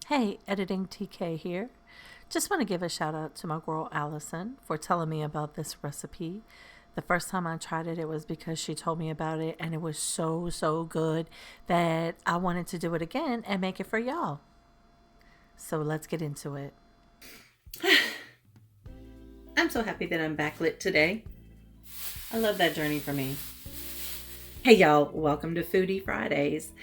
Hey, Editing TK here. Just want to give a shout out to my girl Allison for telling me about this recipe. The first time I tried it, it was because she told me about it, and it was so good that I wanted to do it again and make it for y'all. So let's get into it. I'm so happy that I'm backlit today. I love that journey for me. Hey y'all, welcome to Foodie Fridays.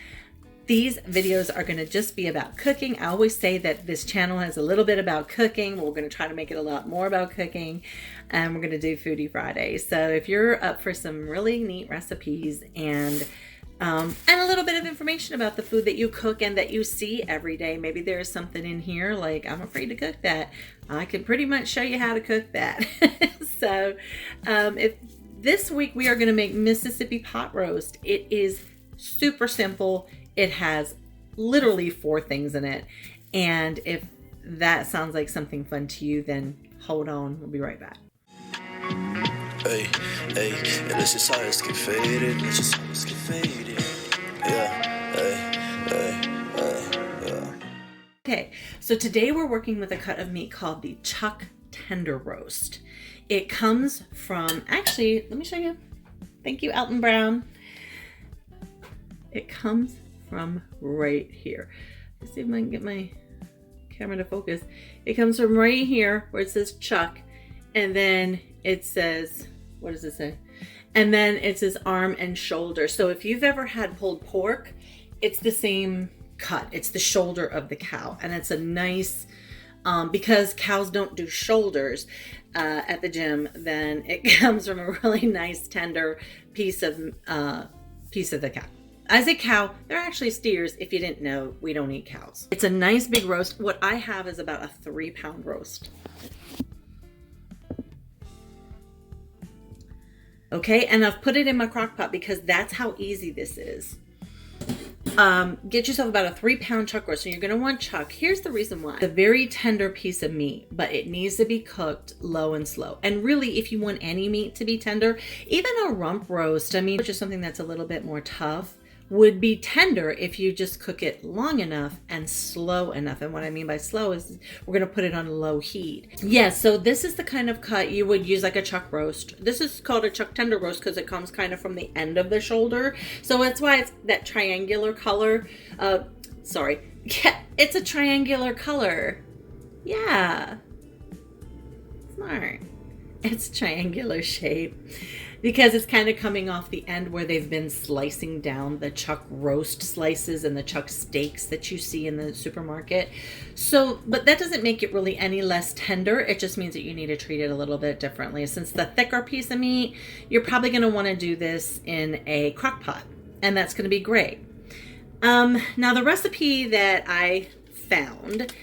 These videos are going to just be about cooking. I always say that this channel has a little bit about cooking. We're going to try to make it a lot more about cooking, and we're going to do Foodie Fridays. So if you're up for some really neat recipes and a little bit of information about the food that you cook and that you see every day, maybe there's something in here like, I'm afraid to cook that. I can pretty much show you how to cook that. So if this week we are going to make Mississippi pot roast. It is super simple. It has literally 4 things in it. And if that sounds like something fun to you, then hold on. We'll be right back. Hey, hey, and let's just always get faded. Let's just always get faded. Yeah, yeah. Okay, so today we're working with a cut of meat called the chuck tender roast. It comes from, actually, let me show you. Thank you, Alton Brown. It comes from right here. Let's see if I can get my camera to focus. It comes from right here where it says chuck, and then it says, what does it say? And then it says arm and shoulder. So if you've ever had pulled pork, it's the same cut. It's the shoulder of the cow, and it's a nice, because cows don't do shoulders at the gym, then it comes from a really nice tender piece of the cow. As a cow, they're actually steers. If you didn't know, we don't eat cows. It's a nice big roast. What I have is about a 3-pound roast. Okay, and I've put it in my crock pot because that's how easy this is. Get yourself about a 3-pound chuck roast. So you're gonna want chuck. Here's the reason why. It's a very tender piece of meat, but it needs to be cooked low and slow. And really, if you want any meat to be tender, even a rump roast, I mean, which is something that's a little bit more tough, would be tender if you just cook it long enough and slow enough. And what I mean by slow is we're going to put it on low heat. Yes, so this is the kind of cut you would use like a chuck roast. This is called a chuck tender roast because it comes kind of from the end of the shoulder. So that's why it's that triangular color. Yeah, it's a triangular color. Yeah. Smart. It's triangular shape because it's kind of coming off the end where they've been slicing down the chuck roast slices and the chuck steaks that you see in the supermarket. So, but that doesn't make it really any less tender. It just means that you need to treat it a little bit differently. Since the thicker piece of meat, you're probably going to want to do this in a crock pot, and that's going to be great. Now the recipe that I found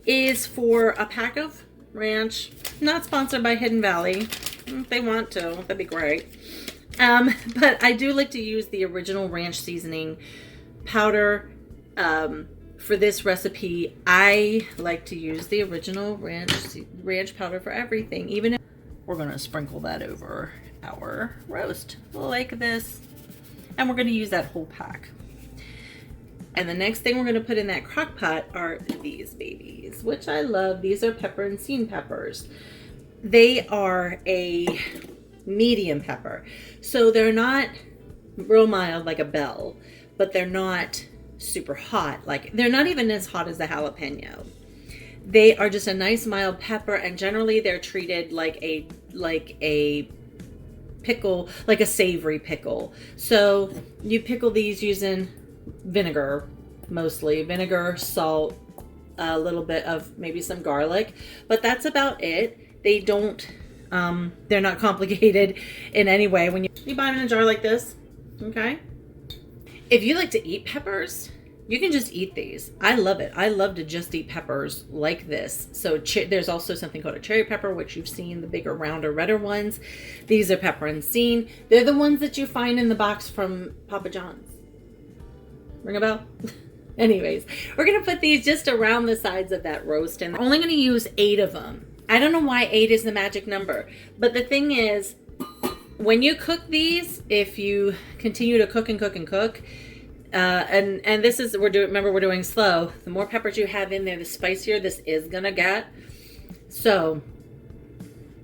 is for a pack of ranch, not sponsored by Hidden Valley. If they want to, that'd be great. But I do like to use the original ranch seasoning powder for this recipe. I like to use the original ranch powder for everything, even if we're going to sprinkle that over our roast like this, and we're going to use that whole pack. And the next thing we're going to put in that crock pot are these babies, which I love. These are pepperoncini peppers. They are a medium pepper. So they're not real mild like a bell, but they're not super hot. Like, they're not even as hot as the jalapeno. They are just a nice mild pepper, and generally they're treated like a pickle, like a savory pickle. So you pickle these using vinegar, mostly vinegar, salt, a little bit of maybe some garlic, but that's about it. They don't, they're not complicated in any way. When you buy them in a jar like this, okay? If you like to eat peppers, you can just eat these. I love it. I love to just eat peppers like this. So there's also something called a cherry pepper, which you've seen, the bigger, rounder, redder ones. These are pepperoncini. They're the ones that you find in the box from Papa John's. Ring a bell? Anyways, we're going to put these just around the sides of that roast, and I'm only going to use 8 of them. I don't know why 8 is the magic number, but the thing is, when you cook these, if you continue to cook and cook and cook, And this is, remember we're doing slow. The more peppers you have in there, the spicier this is gonna get. So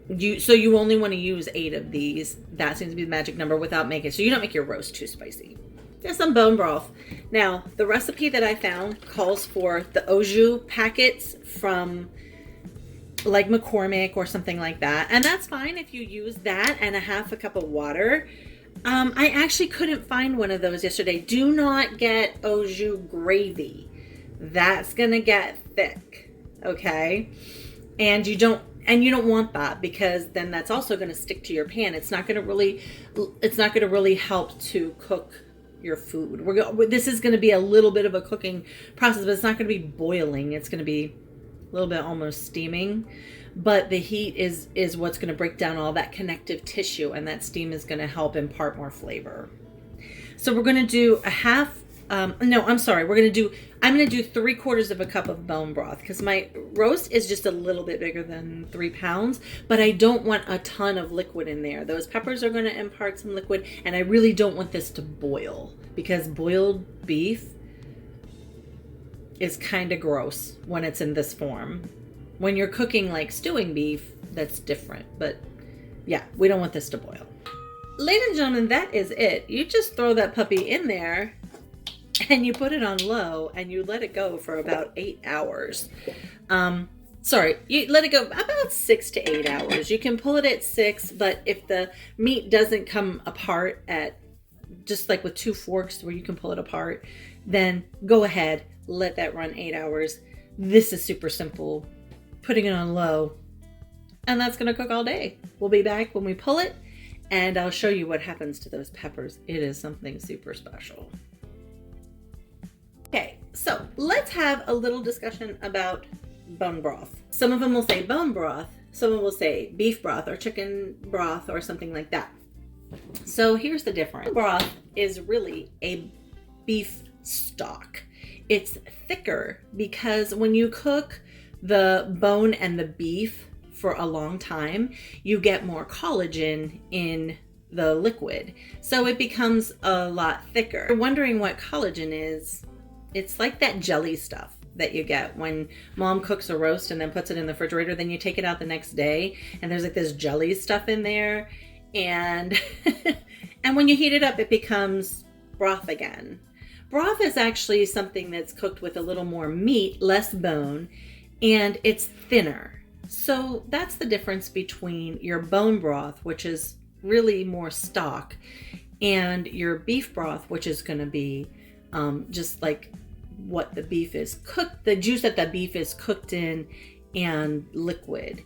you only want to use 8 of these. That seems to be the magic number without making, so you don't make your roast too spicy. There's some bone broth. Now, the recipe that I found calls for the aujus packets from like McCormick or something like that. And that's fine if you use that and a half a cup of water. I actually couldn't find one of those yesterday. Do not get au jus gravy. That's gonna get thick, okay? And you don't want that, because then that's also gonna stick to your pan. It's not gonna really help to cook your food. This is gonna be a little bit of a cooking process, but it's not gonna be boiling. It's gonna be a little bit almost steaming. But the heat is what's going to break down all that connective tissue, and that steam is going to help impart more flavor. So we're going to do I'm going to do 3/4 of a cup of bone broth, because my roast is just a little bit bigger than 3 pounds, but I don't want a ton of liquid in there. Those peppers are going to impart some liquid, and I really don't want this to boil, because boiled beef is kind of gross when it's in this form. When you're cooking like stewing beef, that's different. But yeah, we don't want this to boil. Ladies and gentlemen, that is it. You just throw that puppy in there and you put it on low and you let it go for about 8 hours. You let it go about 6 to 8 hours. You can pull it at 6, but if the meat doesn't come apart at just like with 2 forks where you can pull it apart, then go ahead, let that run 8 hours. This is super simple. Putting it on low, and that's going to cook all day. We'll be back when we pull it, and I'll show you what happens to those peppers. It is something super special. Okay, so let's have a little discussion about bone broth. Some of them will say bone broth, some of them will say beef broth or chicken broth or something like that. So here's the difference. Broth is really a beef stock. It's thicker because when you cook the bone and the beef for a long time, you get more collagen in the liquid. So it becomes a lot thicker. If you're wondering what collagen is, it's like that jelly stuff that you get when mom cooks a roast and then puts it in the refrigerator. Then you take it out the next day and there's like this jelly stuff in there. And, and when you heat it up, it becomes broth again. Broth is actually something that's cooked with a little more meat, less bone, and it's thinner. So that's the difference between your bone broth, which is really more stock, and your beef broth, which is going to be just like what the beef is cooked, the juice that the beef is cooked in, and liquid.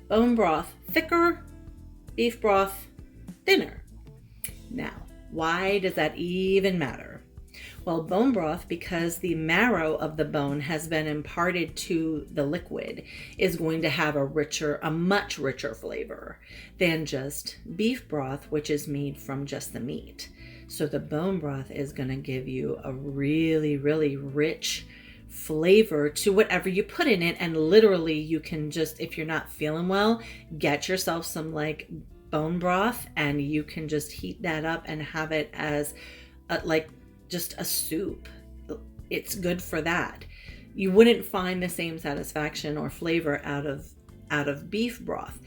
Bone broth thicker, beef broth thinner. Now, why does that even matter? Well, bone broth, because the marrow of the bone has been imparted to the liquid, is going to have a much richer flavor than just beef broth, which is made from just the meat. So the bone broth is going to give you a really, really rich flavor to whatever you put in it. And literally you can just, if you're not feeling well, get yourself some like bone broth and you can just heat that up and have it as just a soup. It's good for that. You wouldn't find the same satisfaction or flavor out of beef broth.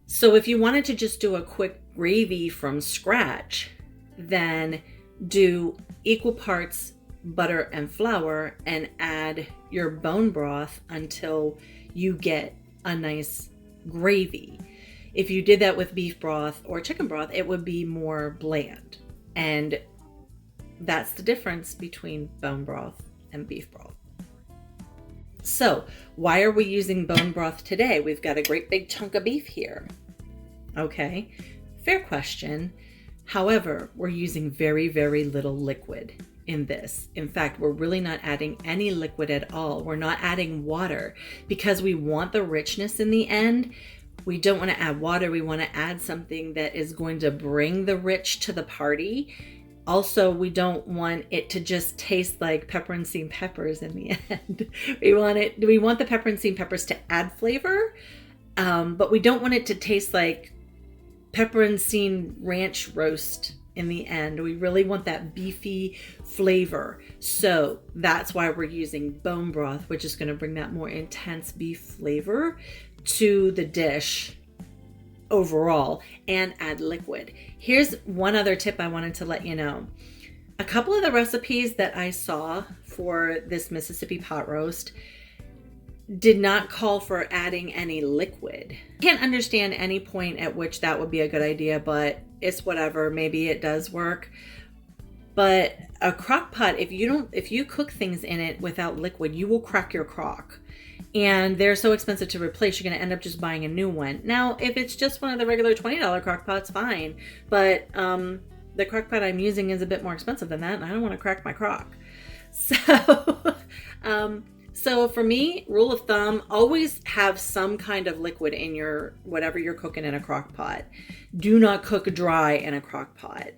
So if you wanted to just do a quick gravy from scratch, then do equal parts butter and flour and add your bone broth until you get a nice gravy. If you did that with beef broth or chicken broth, it would be more bland. And that's the difference between bone broth and beef broth. So why are we using bone broth today? We've got a great big chunk of beef here. Okay, fair question. However, we're using very, very little liquid in this. In fact, we're really not adding any liquid at all. We're not adding water because we want the richness in the end. We don't want to add water. We want to add something that is going to bring the rich to the party. Also, we don't want it to just taste like pepperoncini peppers in the end. We want the pepperoncini peppers to add flavor, but we don't want it to taste like pepperoncini ranch roast in the end. We really want that beefy flavor. So that's why we're using bone broth, which is going to bring that more intense beef flavor to the dish overall, and add liquid. Here's one other tip I wanted to let you know. A couple of the recipes that I saw for this Mississippi pot roast did not call for adding any liquid. Can't understand any point at which that would be a good idea, but it's whatever. Maybe it does work. But a crock pot, if you cook things in it without liquid, you will crack your crock. And they're so expensive to replace, you're going to end up just buying a new one. Now, if it's just one of the regular $20 crock pots, fine. But the crock pot I'm using is a bit more expensive than that, and I don't want to crack my crock. So, so for me, rule of thumb, always have some kind of liquid in your, whatever you're cooking in a crock pot. Do not cook dry in a crock pot.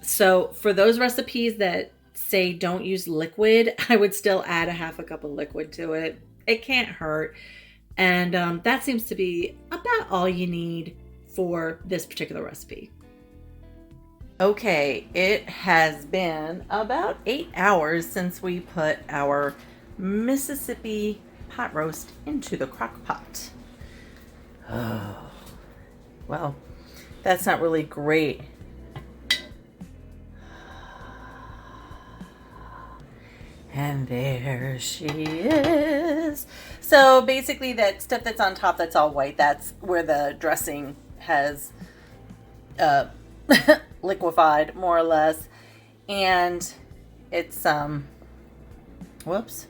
So for those recipes that say don't use liquid, I would still add a half a cup of liquid to it. It can't hurt. And that seems to be about all you need for this particular recipe. Okay, it has been about 8 hours since we put our Mississippi pot roast into the crock pot. Oh, well, that's not really great. And there she is. So basically that stuff that's on top that's all white, that's where the dressing has liquefied more or less. And it's, whoops.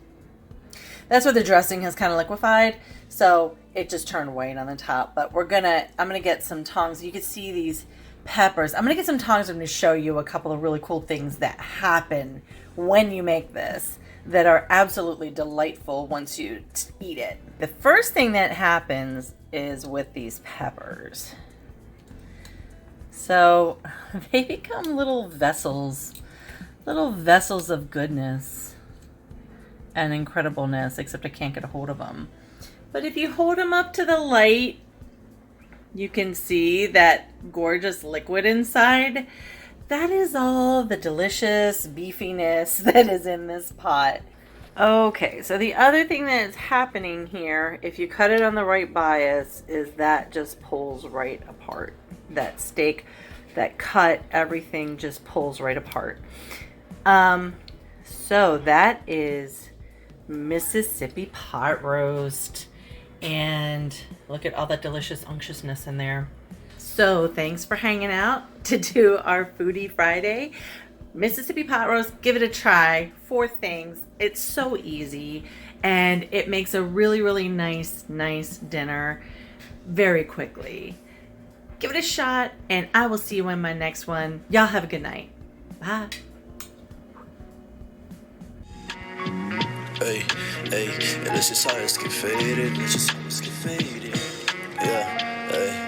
That's where the dressing has kind of liquefied. So it just turned white on the top. But I'm going to get some tongs. You can see these peppers. I'm going to get some tongs. I'm going to show you a couple of really cool things that happen when you make this that are absolutely delightful once you eat it. The first thing that happens is with these peppers. So they become little vessels of goodness and incredibleness, except I can't get a hold of them. But if you hold them up to the light, you can see that gorgeous liquid inside. That is all the delicious beefiness that is in this pot. Okay, so the other thing that is happening here, if you cut it on the right bias, is that just pulls right apart. That steak, that cut, everything just pulls right apart. So that is Mississippi pot roast. And look at all that delicious unctuousness in there. So thanks for hanging out to do our Foodie Friday. Mississippi pot roast, give it a try. 4 things. It's so easy and it makes a really, really nice dinner very quickly. Give it a shot and I will see you in my next one. Y'all have a good night. Bye. Hey, hey, let's just get faded. Let's just get faded. Yeah, hey.